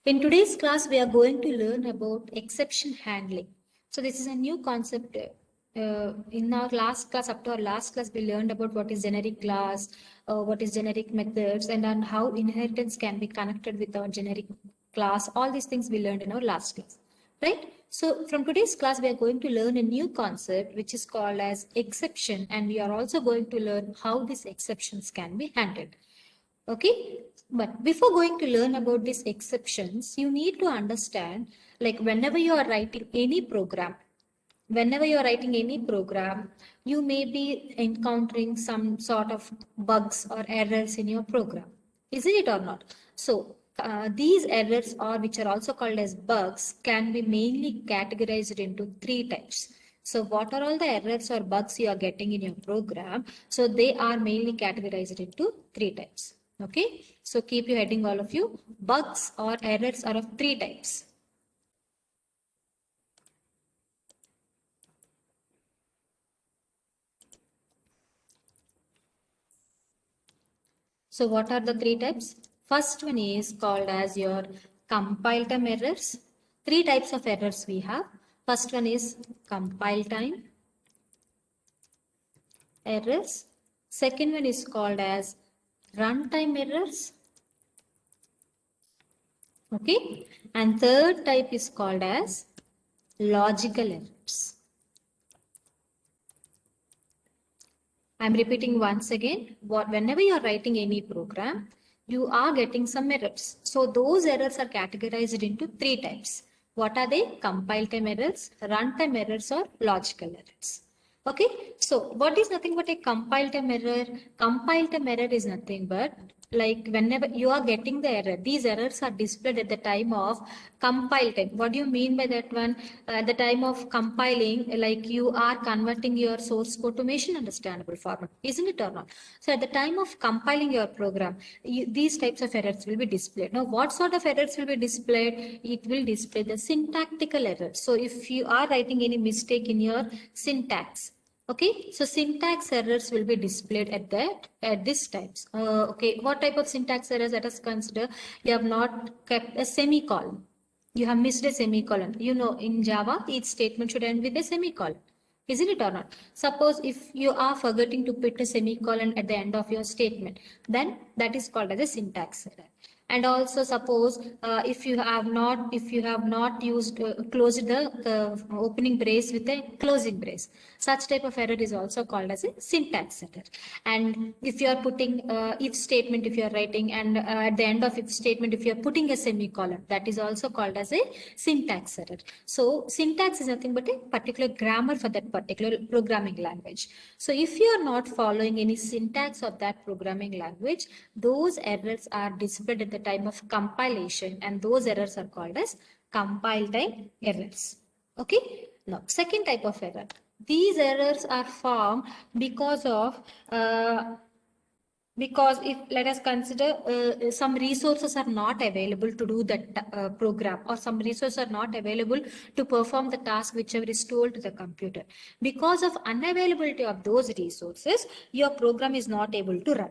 In today's class, we are going to learn about exception handling. So this is a new concept. In our last class, up to our last class, we learned about what is generic class, what is generic methods, and on how inheritance can be connected with our generic class. All these things we learned in our last class, right? So from today's class, we are going to learn a new concept, which is called as exception, and we are also going to learn how these exceptions can be handled. Okay, but before going to learn about these exceptions, you need to understand, like whenever you are writing any program, you may be encountering some sort of bugs or errors in your program, isn't it or not? So these errors, or which are also called as bugs, can be mainly categorized into three types. So what are all the errors or bugs you are getting in your program? So they are mainly categorized into three types. Okay, so keep your heading, all of you. Bugs or errors are of three types. So what are the three types? First one is called as your compile time errors. Three types of errors we have. First one is compile time errors. Second one is called as runtime errors. Okay. And third type is called as logical errors. I'm repeating once again, whenever you're writing any program, you are getting some errors. So those errors are categorized into three types. What are they? Compile time errors, runtime errors, or logical errors. Okay, so what is nothing but a compile time error? Compile time error is nothing but like whenever you are getting the error, these errors are displayed at the time of compile time. What do you mean by that one? At the time of compiling, like you are converting your source code to machine understandable format, isn't it or not? So at the time of compiling your program, these types of errors will be displayed. Now, what sort of errors will be displayed? It will display the syntactical errors. So if you are writing any mistake in your syntax, okay, so syntax errors will be displayed at this types. Okay, what type of syntax errors? Let us consider you have not kept a semicolon. You have missed a semicolon. You know, in Java, each statement should end with a semicolon. Isn't it or not? Suppose if you are forgetting to put a semicolon at the end of your statement, then that is called as a syntax error. And also suppose if you have not used closed the opening brace with a closing brace, such type of error is also called as a syntax error. And if you are putting if statement, if you are writing, and at the end of if statement if you are putting a semicolon, that is also called as a syntax error. So syntax is nothing but a particular grammar for that particular programming language. So if you are not following any syntax of that programming language, those errors are displayed at the time of compilation, and those errors are called as compile time errors. Okay. Now, second type of error. These errors are formed because of because if let us consider some resources are not available to do that program, or some resources are not available to perform the task whichever is told to the computer. Because of unavailability of those resources, your program is not able to run.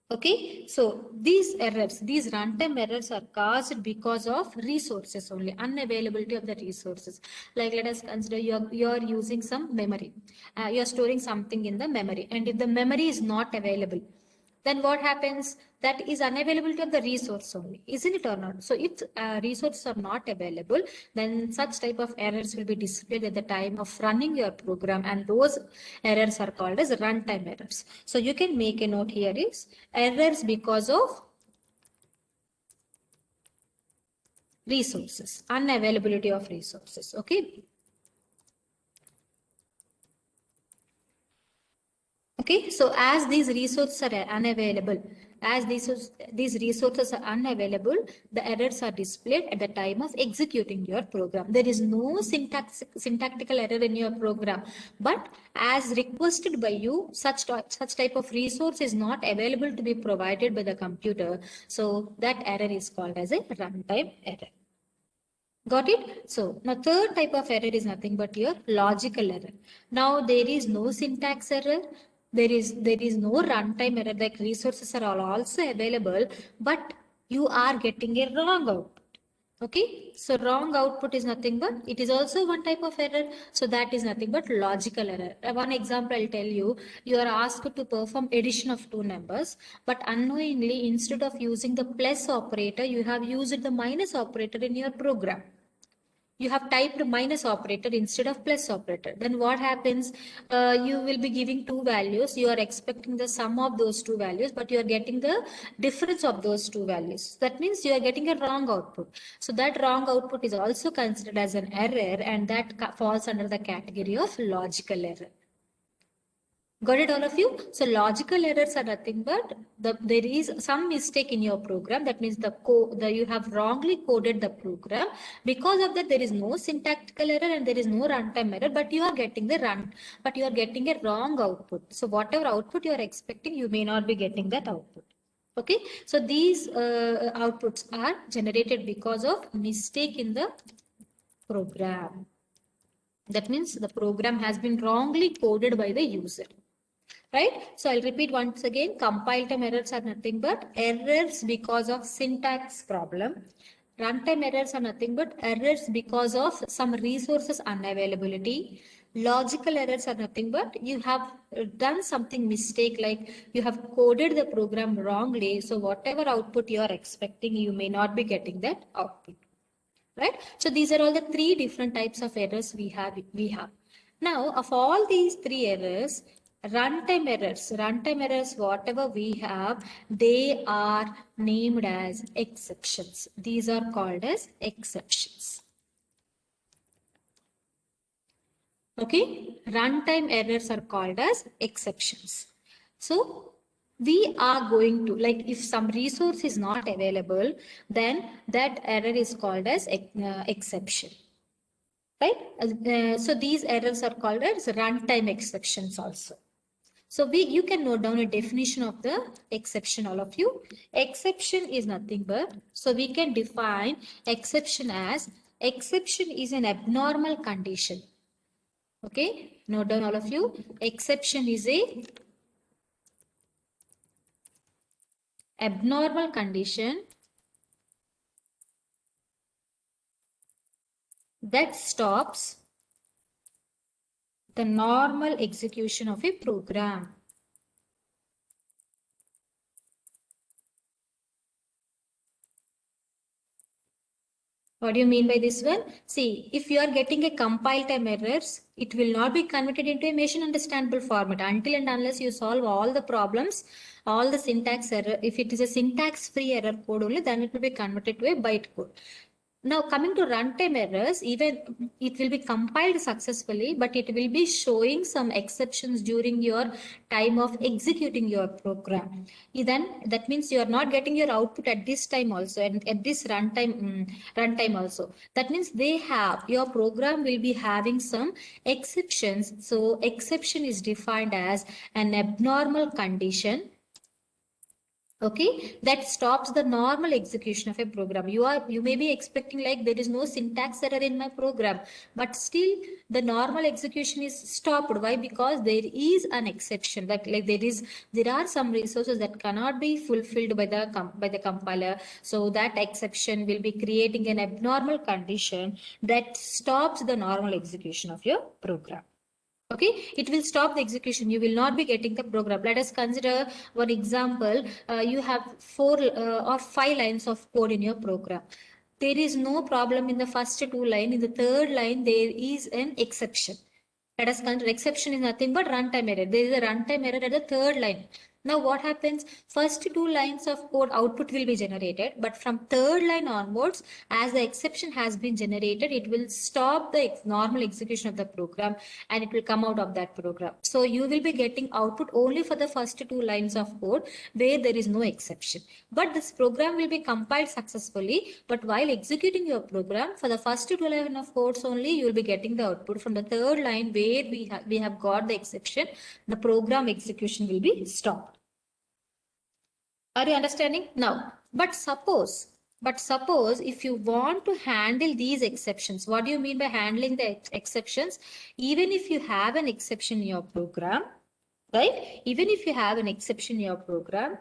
Okay, so these errors, these runtime errors are caused because of resources only, unavailability of the resources. Like let us consider you're using some memory. You're storing something in the memory, and if the memory is not available, then what happens? That is unavailability of the resource only, isn't it or not? So if resources are not available, then such type of errors will be displayed at the time of running your program, and those errors are called as runtime errors. So you can make a note here is errors because of resources, unavailability of resources. Okay. Okay, so as these resources are unavailable, these resources are unavailable, the errors are displayed at the time of executing your program. There is no syntactical error in your program, but as requested by you, such type of resource is not available to be provided by the computer. So that error is called as a runtime error. Got it? So now third type of error is nothing but your logical error. Now there is no syntax error. There is no runtime error, like resources are all also available, but you are getting a wrong output. Okay, so wrong output is nothing but, it is also one type of error. So that is nothing but logical error. One example I'll tell you, you are asked to perform addition of two numbers, but unknowingly instead of using the plus operator, you have used the minus operator in your program. You have typed minus operator instead of plus operator. Then what happens? You will be giving two values. You are expecting the sum of those two values, but you are getting the difference of those two values. That means you are getting a wrong output. So that wrong output is also considered as an error, and that falls under the category of logical error. Got it, all of you? So logical errors are nothing but there is some mistake in your program. That means you have wrongly coded the program. Because of that, there is no syntactical error and there is no runtime error, but you are getting a wrong output. So whatever output you are expecting, you may not be getting that output. Okay, so these outputs are generated because of mistake in the program. That means the program has been wrongly coded by the user. Right? So I'll repeat once again, compile time errors are nothing but errors because of syntax problem. Runtime errors are nothing but errors because of some resources unavailability. Logical errors are nothing but you have done something mistake, like you have coded the program wrongly. So whatever output you are expecting, you may not be getting that output. Right? So these are all the three different types of errors we have. Now, of all these three errors, runtime errors, whatever we have, they are named as exceptions. These are called as exceptions. Okay, runtime errors are called as exceptions. So we are going to, like, if some resource is not available, then that error is called as exception. Right? So these errors are called as runtime exceptions also. So you can note down a definition of the exception, all of you. Exception is nothing but, so we can define exception as, exception is an abnormal condition. Okay, note down all of you. Exception is a abnormal condition that stops the normal execution of a program. What do you mean by this one? See, if you are getting a compile time errors, it will not be converted into a machine understandable format until and unless you solve all the problems, all the syntax error. If it is a syntax free error code only, then it will be converted to a byte code. Now coming to runtime errors, even it will be compiled successfully, but it will be showing some exceptions during your time of executing your program. Then that means you are not getting your output at this time also, and at this runtime also. That means your program will be having some exceptions. So exception is defined as an abnormal condition, okay, that stops the normal execution of a program. You may be expecting, like, there is no syntax error in my program, but still the normal execution is stopped. Why? Because there is an exception, like there are some resources that cannot be fulfilled by the compiler. So that exception will be creating an abnormal condition that stops the normal execution of your program. Okay, it will stop the execution. You will not be getting the program. Let us consider one example. You have 4 or 5 lines of code in your program. There is no problem in the first 2 lines. In the third line, there is an exception. Let us consider exception is nothing but runtime error. There is a runtime error at the third line. Now what happens? First 2 lines of code output will be generated, but from third line onwards, as the exception has been generated, it will stop the normal execution of the program and it will come out of that program. So you will be getting output only for the first 2 lines of code where there is no exception. But this program will be compiled successfully, but while executing your program, for the first 2 lines of codes only, you will be getting the output. From the third line where we have got the exception, the program execution will be stopped. Are you understanding? Now, but suppose if you want to handle these exceptions, what do you mean by handling the exceptions? Even if you have an exception in your program, right? Even if you have an exception in your program,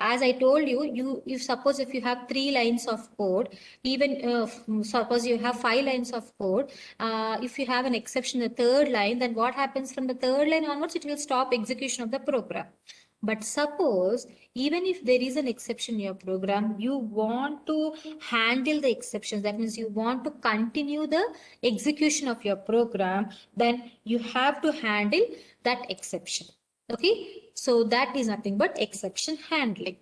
As I told you, if suppose if you have 3 lines of code, even suppose you have 5 lines of code, if you have an exception in the third line, then what happens from the third line onwards? It will stop execution of the program. But suppose even if there is an exception in your program, you want to handle the exceptions. That means you want to continue the execution of your program, then you have to handle that exception. Okay, so that is nothing but exception handling.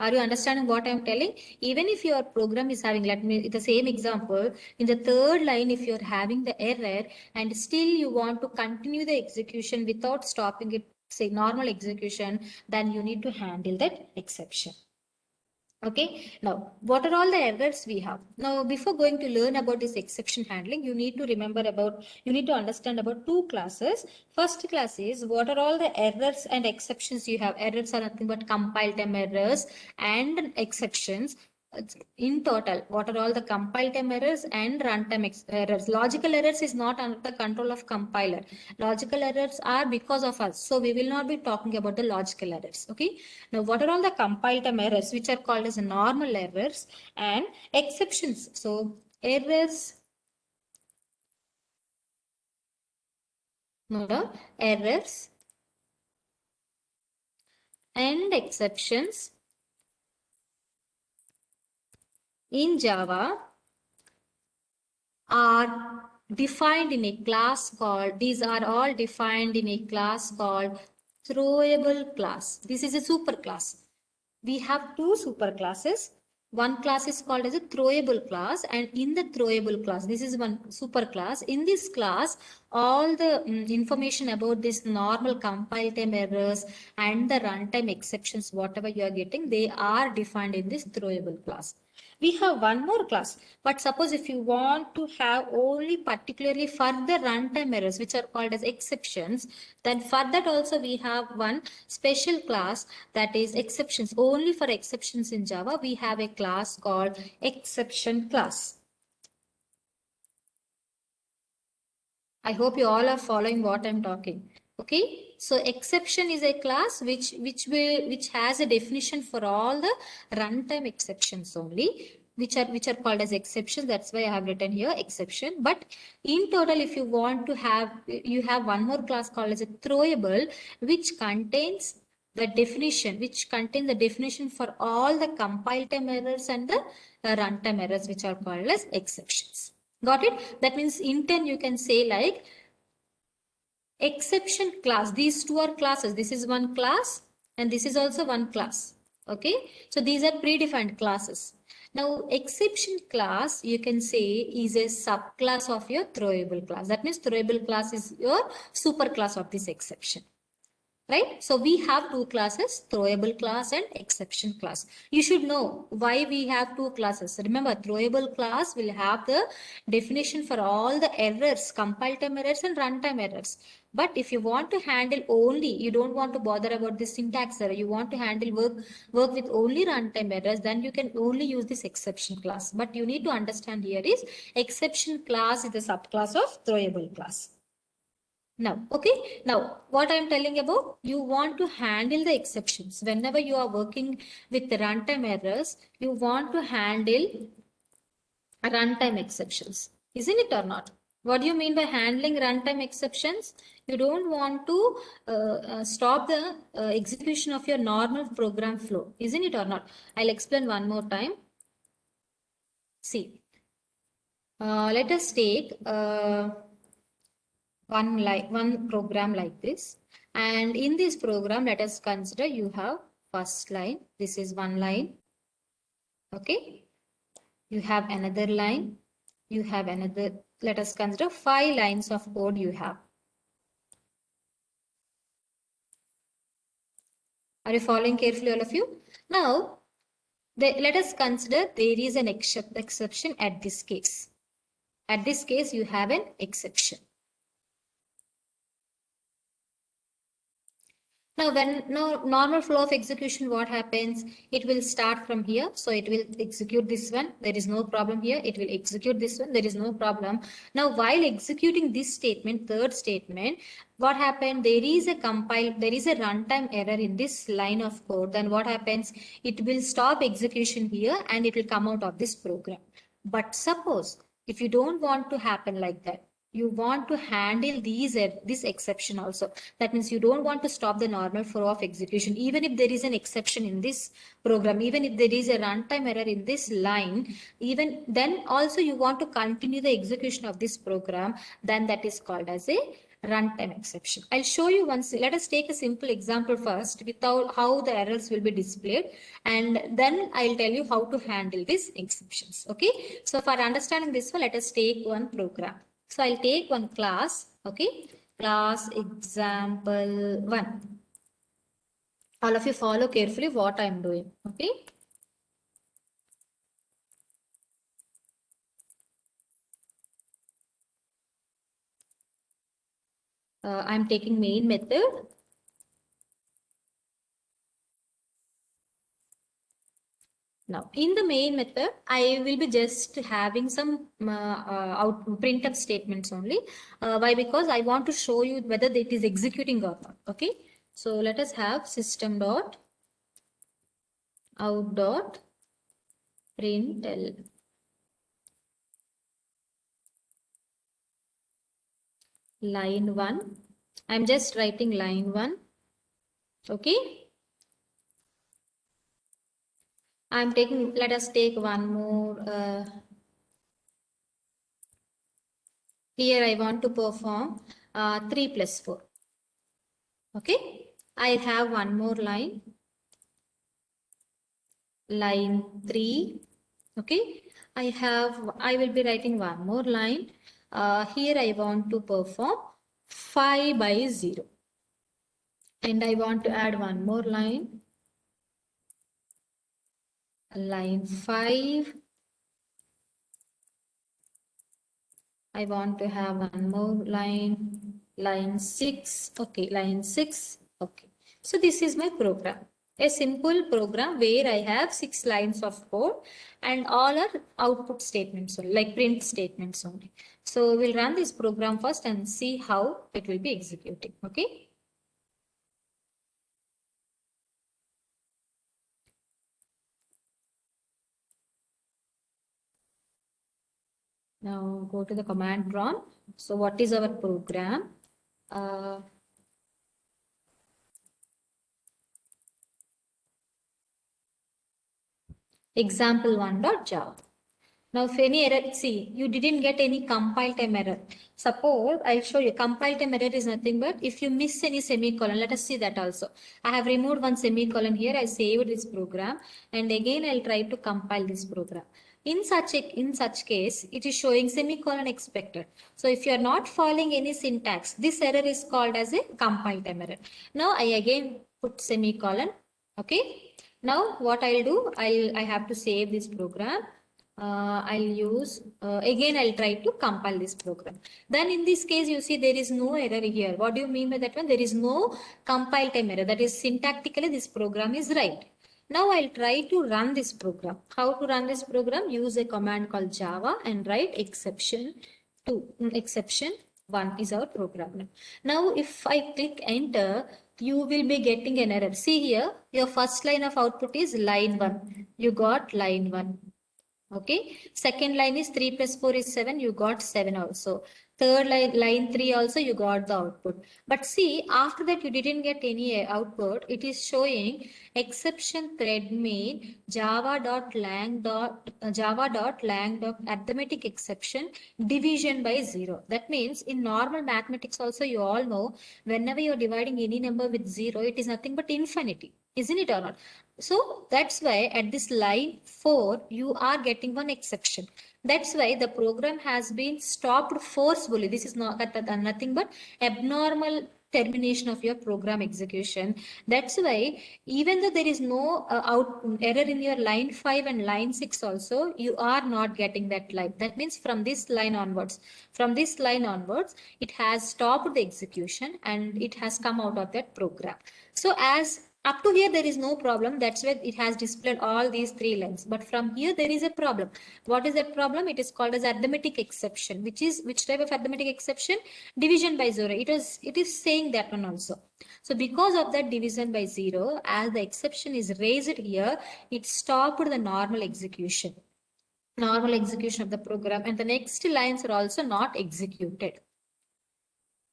Are you understanding what I'm telling? Even if your program is having, let me, the same example, in the third line, if you're having the error and still you want to continue the execution without stopping it, say normal execution, then you need to handle that exception. Okay, now what are all the errors we have? Now, before going to learn about this exception handling, you need to remember about, you need to understand about 2 classes. First class is what are all the errors and exceptions you have. Errors are nothing but compile time errors and exceptions. In total, what are all the compile time errors and runtime errors? Logical errors is not under the control of compiler. Logical errors are because of us. So we will not be talking about the logical errors. Okay. Now, what are all the compile time errors, which are called as normal errors and exceptions? So errors, no, errors and exceptions in Java are defined in a class called, these are all defined in a class called throwable class. This is a super class. We have 2 super classes. One class is called as a throwable class, and in the throwable class, this is one super class. In this class, all the information about this normal compile time errors and the runtime exceptions, whatever you are getting, they are defined in this throwable class. We have one more class, but suppose if you want to have only particularly for the runtime errors, which are called as exceptions, then for that also we have one special class, that is exceptions. Only for exceptions in Java, we have a class called exception class. I hope you all are following what I'm talking. Okay, so exception is a class which has a definition for all the runtime exceptions only, which are called as exceptions. That's why I have written here exception. But in total, if you want to have, you have one more class called as a throwable, which contains the definition, which contains the definition for all the compile time errors and the runtime errors, which are called as exceptions. Got it? That means in 10 you can say like exception class. These 2 are classes. This is one class and this is also one class. Okay. So these are predefined classes. Now exception class you can say is a subclass of your throwable class. That means throwable class is your super class of this exception. Right? So we have 2 classes, throwable class and exception class. You should know why we have 2 classes. Remember, throwable class will have the definition for all the errors, compile time errors and runtime errors. But if you want to handle only, you don't want to bother about the syntax error, you want to handle work with only runtime errors, then you can only use this exception class. But you need to understand here is exception class is the subclass of throwable class. Now, okay. Now, what I'm telling about, you want to handle the exceptions. Whenever you are working with the runtime errors, you want to handle runtime exceptions. Isn't it or not? What do you mean by handling runtime exceptions? You don't want to stop the execution of your normal program flow. Isn't it or not? I'll explain one more time. See, let us take one program like this, and in this program let us consider you have first line, this is one line. Okay, you have another line, you have another, let us consider 5 lines of code you have. Are you following carefully, all of you? Now let us consider there is an exception at this case. At this case you have an exception. Now, when no normal flow of execution, what happens? It will start from here. So it will execute this one. There is no problem here. It will execute this one. There is no problem. Now, while executing this statement, third statement, what happened? There is a runtime error in this line of code. Then what happens? It will stop execution here and it will come out of this program. But suppose if you don't want to happen like that, you want to handle this exception also. That means you don't want to stop the normal flow of execution. Even if there is an exception in this program, even if there is a runtime error in this line, even then also you want to continue the execution of this program, then that is called as a runtime exception. I'll show you once. Let us take a simple example first without how the errors will be displayed, and then I'll tell you how to handle these exceptions. Okay. So for understanding this one, let us take one program. So I'll take one class. Okay. Class example 1. All of you follow carefully what I'm doing. Okay. I'm taking main method. Now, in the main method, I will be just having some printf statements only. Why? Because I want to show you whether it is executing or not. Okay. So let us have system dot out dot println line 1. I'm just writing line 1. Okay. I'm taking, let us take one more. Here I want to perform 3 plus 4. Okay. I have one more line. Line 3. Okay. I will be writing one more line. Here I want to perform 5 by 0. And I want to add one more line. Line 5. I want to have one more line. Line 6. Okay, line 6. Okay. So this is my program. A simple program where I have 6 lines of code and all are output statements, like print statements only. So we'll run this program first and see how it will be executing. Okay. Now go to the command prompt. So what is our program? Example1.java. Now, if any error, see, you didn't get any compile time error. Suppose I'll show you compile time error is nothing but if you miss any semicolon, let us see that also. I have removed one semicolon here. I saved this program and again I'll try to compile this program. In such case, it is showing semicolon expected. So if you are not following any syntax, this error is called as a compile time error. Now I again put semicolon. Okay. Now what I'll do, I have to save this program. I'll use, again I'll try to compile this program. Then in this case, you see there is no error here. What do you mean by that one? There is no compile time error. That is syntactically this program is right. Now I'll try to run this program. How to run this program? Use a command called Java and write exception 2. Exception 1 is our program. Now if I click enter, you will be getting an error. See here, your first line of output is line 1. You got line 1. Okay. Second line is 3 plus 4 is 7. You got 7 also. Third line 3 also you got the output. But see, after that you didn't get any output. It is showing exception thread main java.lang arithmetic exception division by 0. That means in normal mathematics also you all know whenever you're dividing any number with 0, it is nothing but infinity. Isn't it or not? So that's why at this line 4, you are getting one exception. That's why the program has been stopped forcefully. This is not nothing but abnormal termination of your program execution. That's why even though there is no error in your line 5 and line 6 also, you are not getting that line. That means from this line onwards, it has stopped the execution and it has come out of that program. So as up to here there is no problem. That's why it has displayed all these 3 lines. But from here there is a problem. What is that problem? It is called as arithmetic exception. Which type of arithmetic exception? Division by 0. It is saying that one also. So because of that division by 0, as the exception is raised here, it stopped the normal execution of the program, and the next lines are also not executed.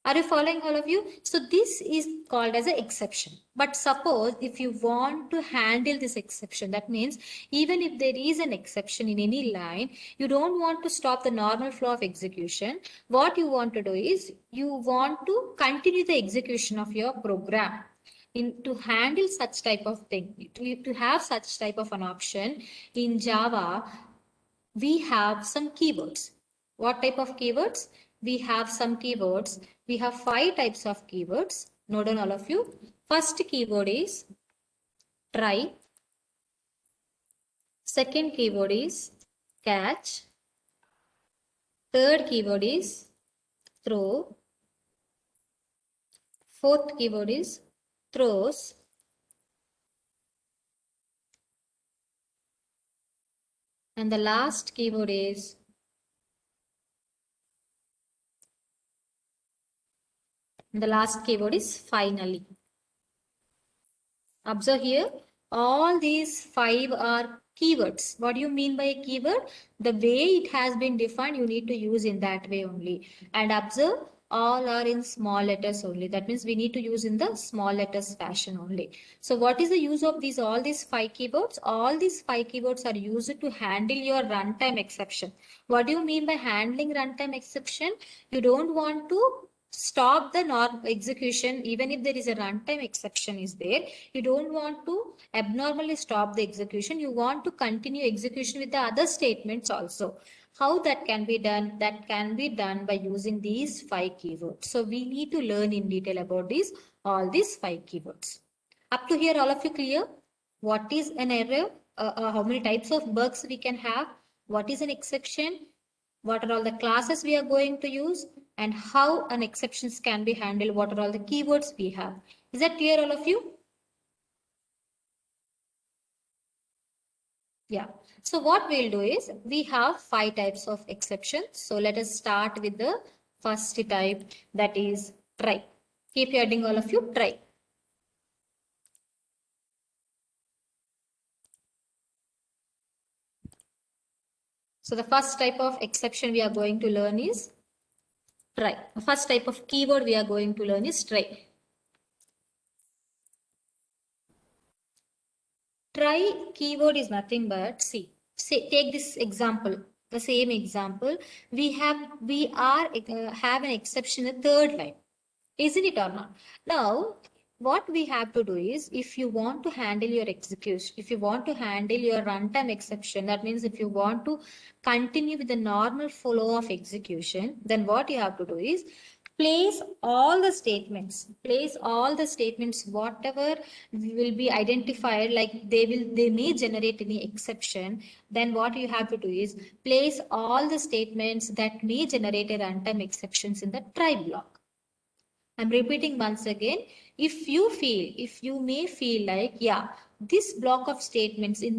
Are you following, all of you? So this is called as an exception. But suppose if you want to handle this exception, that means even if there is an exception in any line, you don't want to stop the normal flow of execution. What you want to do is you want to continue the execution of your program. To handle such type of thing, to have such type of an option in Java, we have some keywords. What type of keywords? We have some keywords. We have 5 types of keywords. Note down, all of you. First keyword is try. Second keyword is catch. Third keyword is throw. Fourth keyword is throws. And the last keyword is finally. Observe here, all these 5 are keywords. What do you mean by a keyword? The way it has been defined, you need to use in that way only. And observe, all are in small letters only. That means we need to use in the small letters fashion only. So what is the use of all these 5 keywords? All these 5 keywords are used to handle your runtime exception. What do you mean by handling runtime exception? You don't want to stop the norm execution. Even if there is a runtime exception is there, you don't want to abnormally stop the execution. You want to continue execution with the other statements also. How that can be done? That can be done by using these 5 keywords. So we need to learn in detail about all these 5 keywords. Up to here, all of you clear? What is an error? How many types of bugs we can have? What is an exception? What are all the classes we are going to use, and how an exceptions can be handled? What are all the keywords we have? Is that clear, all of you? Yeah. So what we'll do is we have 5 types of exceptions. So let us start with the first type, that is try. Keep hearing, all of you, try. So the first type of exception we are going to learn is try. The first type of keyword we are going to learn is try. Try keyword is nothing but, see, take this example, the same example. We have an exception in the third line, isn't it or not? Now, what we have to do is, if you want to handle your execution, if you want to handle your runtime exception, that means if you want to continue with the normal flow of execution, then what you have to do is place all the statements, whatever will be identified, like they may generate any exception. Then what you have to do is place all the statements that may generate a runtime exceptions in the try block. I'm repeating once again. If you may feel like, yeah, this block of statements, there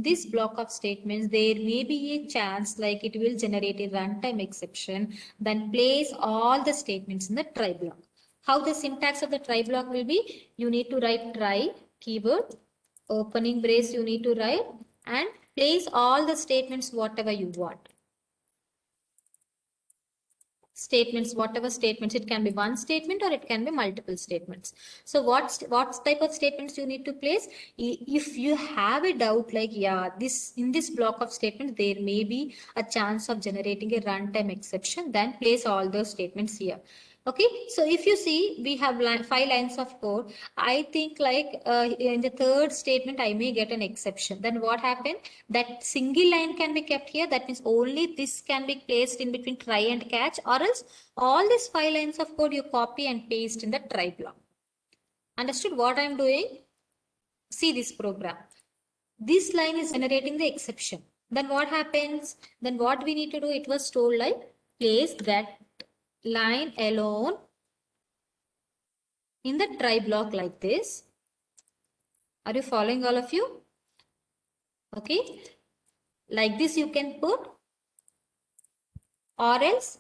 may be a chance like it will generate a runtime exception, then place all the statements in the try block. How the syntax of the try block will be? You need to write try keyword, opening brace you need to write, and place all the statements whatever you want. Statements, whatever statements, it can be one statement or it can be multiple statements. So what type of statements you need to place? If you have a doubt like, yeah, in this block of statements there may be a chance of generating a runtime exception, then place all those statements here. Okay, so if you see, we have 5 lines of code. I think like in the third statement, I may get an exception. Then what happened? That single line can be kept here. That means only this can be placed in between try and catch, or else all these 5 lines of code you copy and paste in the try block. Understood what I'm doing? See this program. This line is generating the exception. Then what happens? Then what we need to do, it was told like place that line alone in the try block like this. Are you following, all of you? Okay. Like this you can put, or else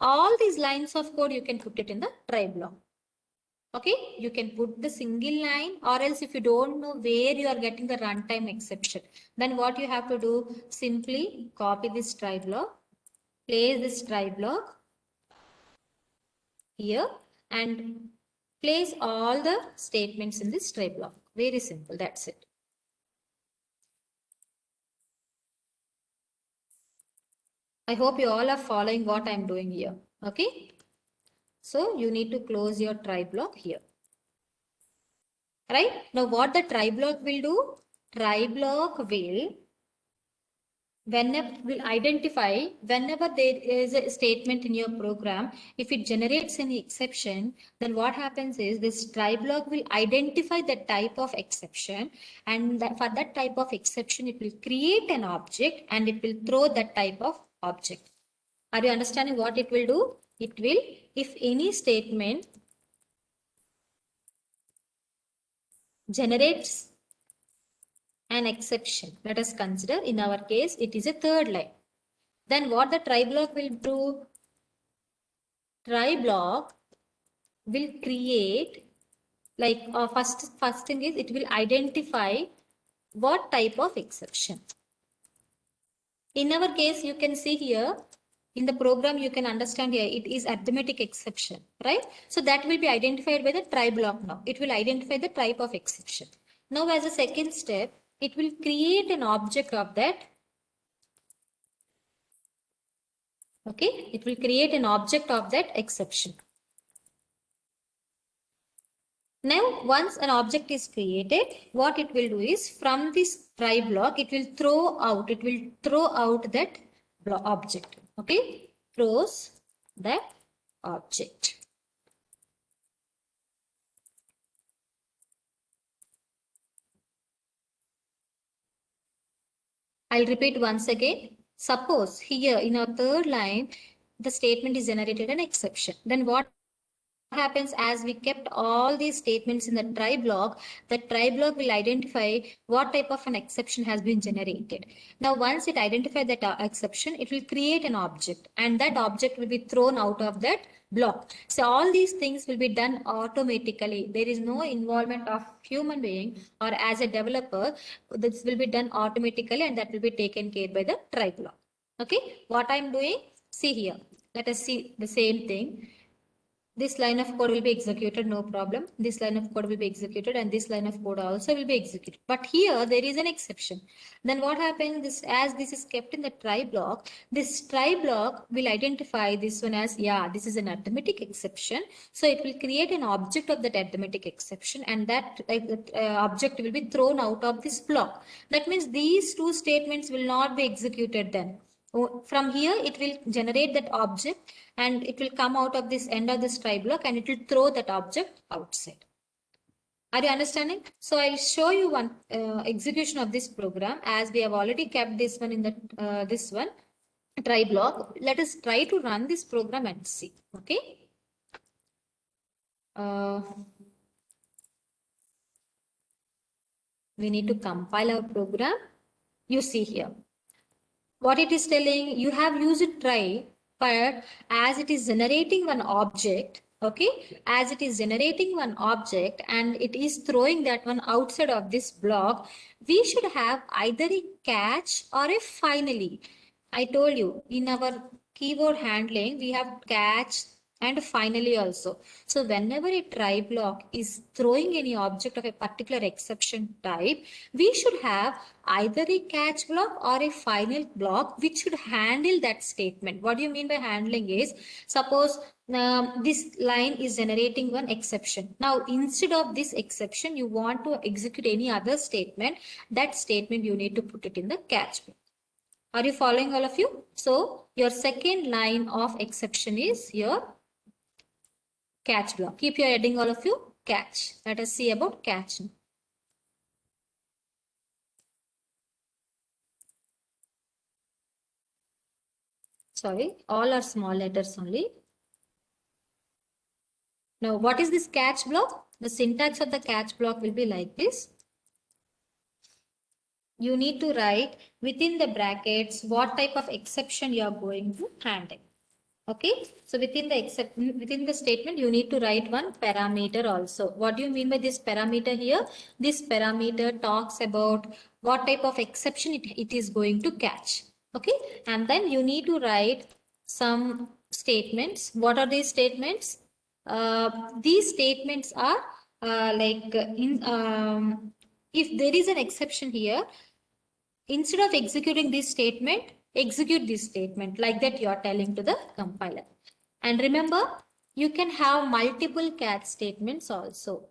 all these lines of code you can put it in the try block. Okay, you can put the single line, or else if you don't know where you are getting the runtime exception, then what you have to do, simply copy this try block, place this try block here, and place all the statements in this try block. Very simple, that's it. I hope you all are following what I'm doing here. Okay, so you need to close your try block here. Right, now what the try block will do, try block will identify whenever there is a statement in your program, if it generates any exception, then what happens is this try block will identify the type of exception, and for that type of exception it will create an object and it will throw that type of object. Are you understanding what it will do? It will, if any statement generates an exception, let us consider in our case it is a third line, then what the try block will do, try block will create, like first thing is it will identify what type of exception. In our case, you can see here in the program, you can understand here it is arithmetic exception, right? So that will be identified by the try block. Now it will identify the type of exception. Now as a second step, it will create an object of that. Okay, it will create an object of that exception. Now, once an object is created, what it will do is from this try block, it will throw out that object. Okay, throws that object. I'll repeat once again. Suppose here in our third line, the statement is generated an exception. Then what happens, as we kept all these statements in the try block, the try block will identify what type of an exception has been generated. Now once it identifies that exception, it will create an object and that object will be thrown out of that block. So all these things will be done automatically. There is no involvement of human being or as a developer. This will be done automatically and that will be taken care by the try block. Okay, what I'm doing, see here, let us see the same thing. This line of code will be executed, no problem. This line of code will be executed and this line of code also will be executed. But here there is an exception. Then what happens, as this is kept in the try block, this try block will identify this one as, yeah, this is an arithmetic exception. So it will create an object of that arithmetic exception and that object will be thrown out of this block. That means these two statements will not be executed then. From here, it will generate that object and it will come out of this end of this try block and it will throw that object outside. Are you understanding? So I'll show you one execution of this program, as we have already kept this one in the this one try block. Let us try to run this program and see. Okay. We need to compile our program. You see here. What it is telling, you have used try, but as it is generating one object, okay, as it is generating one object and it is throwing that one outside of this block, we should have either a catch or a finally. I told you in our keyboard handling, we have catch and finally also. So whenever a try block is throwing any object of a particular exception type, we should have either a catch block or a final block which should handle that statement. What do you mean by handling is, suppose this line is generating one exception. Now instead of this exception, you want to execute any other statement. That statement you need to put it in the catch block. Are you following, all of you? So your second line of exception is your catch block. Keep your heading, all of you. catch. Let us see about catch now. Sorry, all are small letters only. Now, what is this catch block? The syntax of the catch block will be like this. You need to write within the brackets what type of exception you are going to handle. Okay, so within the statement, you need to write one parameter also. What do you mean by this parameter here? This parameter talks about what type of exception it is going to catch. Okay, and then you need to write some statements. What are these statements? These statements are if there is an exception here, instead of executing this statement, execute this statement like that you are telling to the compiler. And remember, you can have multiple catch statements also.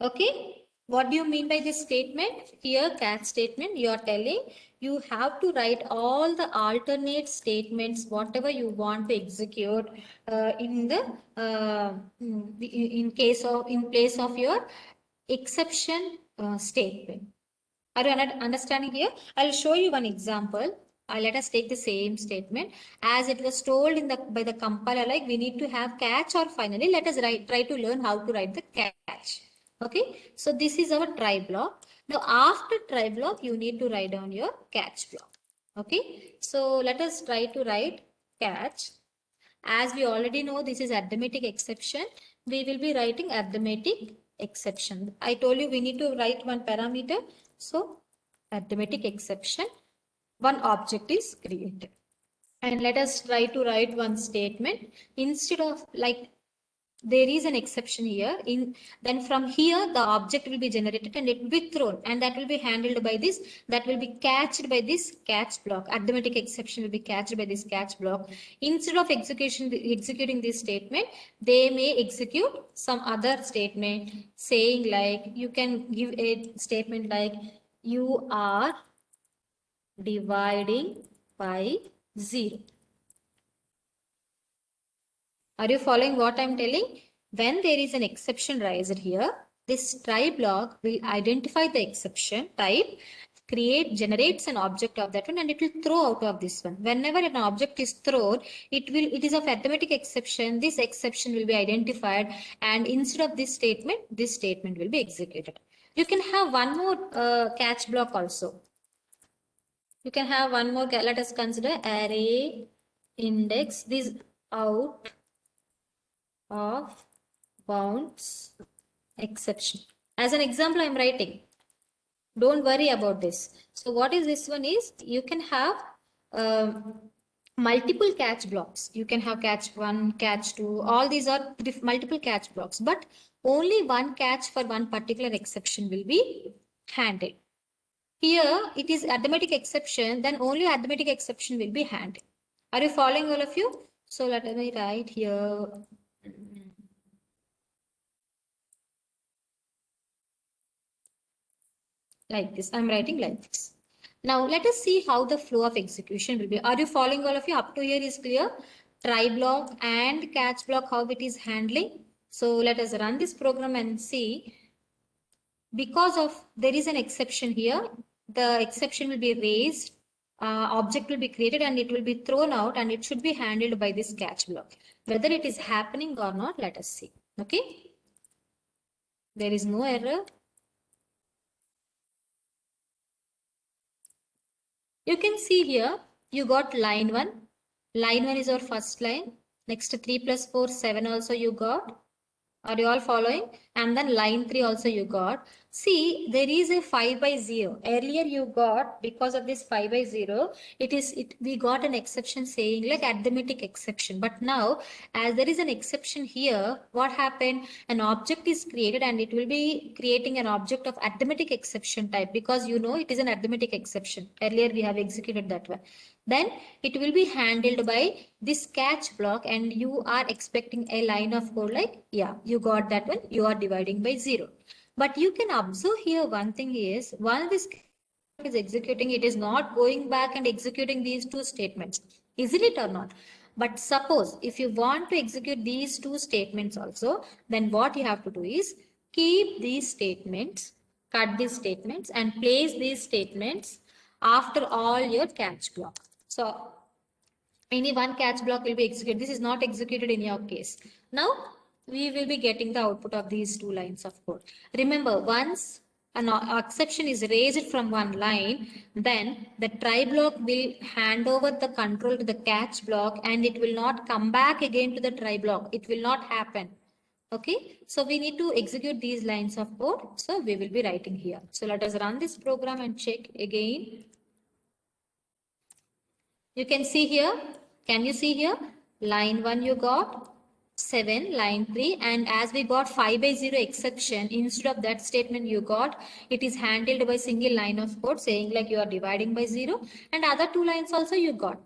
Okay, what do you mean by this statement? Here, catch statement, you are telling you have to write all the alternate statements, whatever you want to execute in place of your exception statement. Are you understanding here? I'll show you one example. Let us take the same statement as it was told by the compiler, like we need to have catch or finally. Let us try to learn how to write the catch. Okay, so this is our try block. Now after try block, you need to write down your catch block. Okay, so let us try to write catch. As we already know, this is arithmetic exception. We will be writing arithmetic exception. I told you we need to write one parameter. So arithmetic exception, one object is created. And let us try to write one statement. Instead of like there is an exception here, then from here the object will be generated and it will be thrown, and that will be handled by this, that will be catched by this catch block. Arithmetic exception will be catched by this catch block. Instead of executing this statement, they may execute some other statement saying, like you can give a statement like you are dividing by 0. Are you following what I'm telling? When there is an exception raised here, this try block will identify the exception type, generates an object of that one, and it will throw out of this one. Whenever an object is thrown, it is of arithmetic exception. This exception will be identified, and instead of this statement will be executed. You can have one more catch block also. You can have one more. Let us consider array index this out of bounds exception. As an example, I am writing. Don't worry about this. So what is this one is, you can have multiple catch blocks. You can have catch 1, catch 2. All these are multiple catch blocks, but only one catch for one particular exception will be handled. Here it is arithmetic exception, then only arithmetic exception will be handled. Are you following, all of you? So let me write here. Like this, I'm writing like this. Now let us see how the flow of execution will be. Are you following, all of you? Up to here is clear. Try block and catch block, how it is handling. So let us run this program and see. Because of there is an exception here, the exception will be raised, object will be created and it will be thrown out, and it should be handled by this catch block. Whether it is happening or not, let us see. Okay. There is no error. You can see here, you got line 1. Line 1 is our first line. Next 3 plus 4, 7 also you got. Are you all following? And then line 3 also you got. See, there is a 5 by 0. Earlier you got, because of this 5 by 0, we got an exception saying like arithmetic exception. But now, as there is an exception here, what happened? An object is created and it will be creating an object of arithmetic exception type, because you know it is an arithmetic exception. Earlier we have executed that one. Then it will be handled by this catch block, and you are expecting a line of code like, yeah, you got that one, you are dividing by 0. But you can observe here one thing is, while this is executing, it is not going back and executing these two statements. Isn't it or not? But suppose if you want to execute these two statements also, then what you have to do is keep these statements, cut these statements and place these statements after all your catch block. So any one catch block will be executed. This is not executed in your case. Now we will be getting the output of these two lines of code. Remember, once an exception is raised from one line, then the try block will hand over the control to the catch block and it will not come back again to the try block. It will not happen. Okay, so we need to execute these lines of code. So we will be writing here. So let us run this program and check again. You can see here, can you see here? Line 1 you got 7, line 3, and as we got 5 by 0 exception, instead of that statement you got, it is handled by single line of code saying like you are dividing by 0, and other two lines also you got.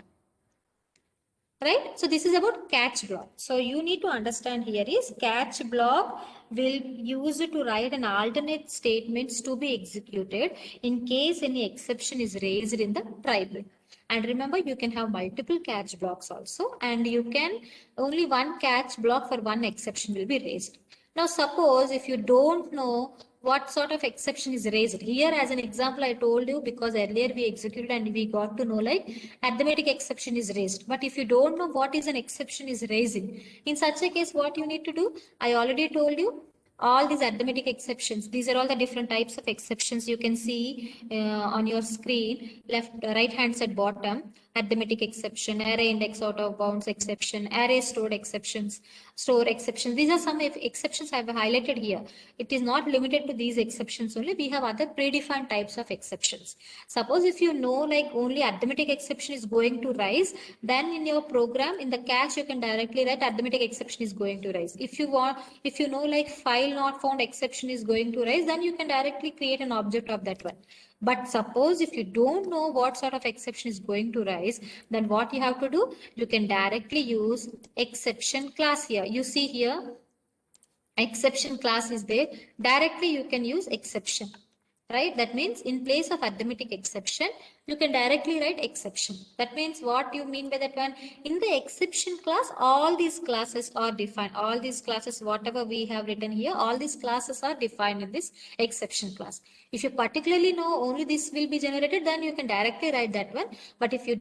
Right? So this is about catch block. So you need to understand here is catch block will use it to write an alternate statements to be executed in case any exception is raised in the try block. And remember, you can have multiple catch blocks also, and you can only one catch block for one exception will be raised. Now, suppose if you don't know what sort of exception is raised. Here, as an example, I told you because earlier we executed and we got to know like arithmetic exception is raised. But if you don't know what is an exception is raising, in such a case, what you need to do, I already told you all these arithmetic exceptions. These are all the different types of exceptions you can see on your screen, left, right hand side bottom, arithmetic exception, array index out of bounds exception, array stored exceptions, store exceptions. These are some exceptions I have highlighted here. It is not limited to these exceptions only. We have other predefined types of exceptions. Suppose if you know like only arithmetic exception is going to rise, then in your program, in the catch, you can directly write arithmetic exception is going to rise. If you know like file not found exception is going to rise, then you can directly create an object of that one. But suppose if you don't know what sort of exception is going to rise, then what you have to do, you can directly use exception class here. You see here, exception class is there. Directly you can use exception, right? That means in place of arithmetic exception, you can directly write exception. That means what you mean by that one? In the exception class, all these classes are defined. All these classes, whatever we have written here, all these classes are defined in this exception class. If you particularly know only this will be generated, then you can directly write that one. But if you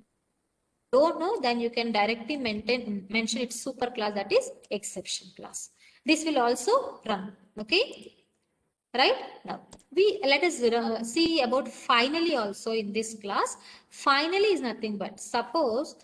don't know, then you can directly mention its super class, that is exception class. This will also run. Okay. Right now, let us see about finally also in this class. Finally is nothing but suppose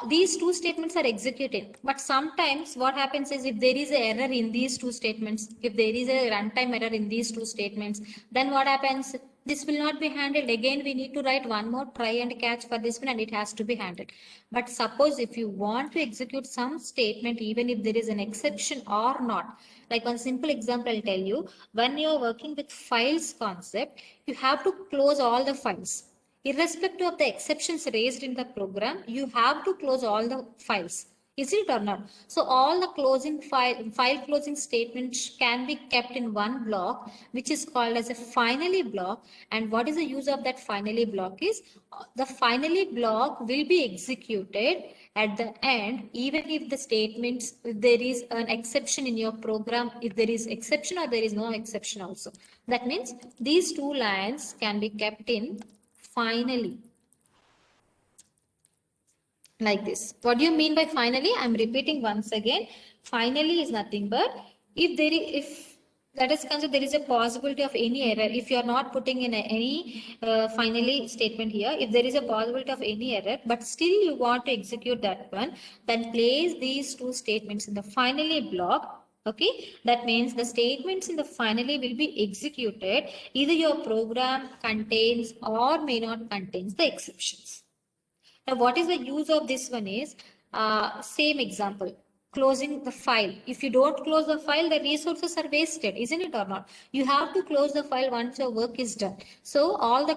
these two statements are executed, but sometimes what happens is if there is an error in these two statements, if there is a runtime error in these two statements, then what happens? This will not be handled. Again, we need to write one more try and catch for this one and it has to be handled. But suppose if you want to execute some statement, even if there is an exception or not, like one simple example I'll tell you, when you're working with files concept, you have to close all the files. Irrespective of the exceptions raised in the program, you have to close all the files. Is it or not? So all the closing file closing statements can be kept in one block, which is called as a finally block. And what is the use of that finally block is the finally block will be executed at the end, even if the statements, if there is an exception in your program, if there is exception or there is no exception also. That means these two lines can be kept in finally, like this. What do you mean by finally? I'm repeating once again. Finally is nothing but if there is, if let us consider there is a possibility of any error. If you are not putting in any finally statement here, if there is a possibility of any error, but still you want to execute that one, then place these two statements in the finally block. Okay, that means the statements in the finally will be executed. Either your program contains or may not contains the exceptions. Now, what is the use of this one is, same example, closing the file. If you don't close the file, the resources are wasted, isn't it or not? You have to close the file once your work is done. So all the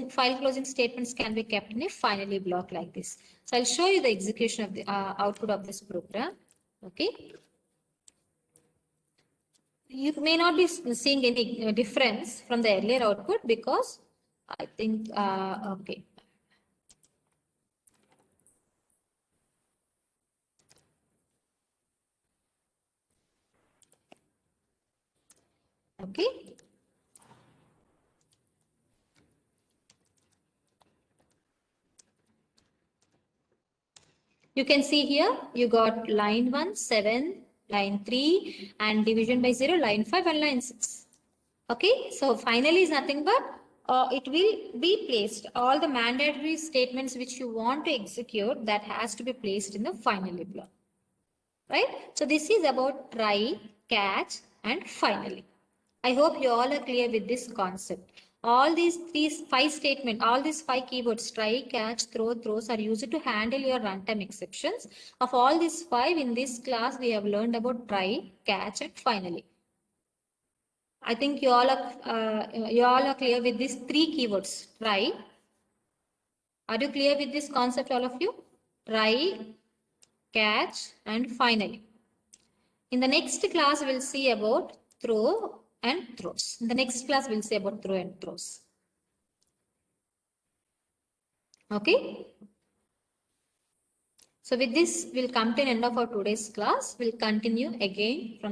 file closing statements can be kept in a finally block like this. So I'll show you the execution of the output of this program. Okay. You may not be seeing any difference from the earlier output because I think, okay. Okay. You can see here, you got line 1, 7, line 3, and division by 0, line 5 and line 6. Okay, so finally is nothing but it will be placed. All the mandatory statements which you want to execute, that has to be placed in the finally block. Right? So this is about try, catch, and finally. I hope you all are clear with this concept. All these five statements, all these five keywords, try, catch, throw, throws are used to handle your runtime exceptions. Of all these five, in this class, we have learned about try, catch, and finally. I think you all are clear with these three keywords. Try. Are you clear with this concept, all of you? Try, catch, and finally. In the next class, we'll see about throw and throws. In the next class, we'll see about throw and throws. Okay. So with this, we'll come to an end of our today's class. We'll continue again from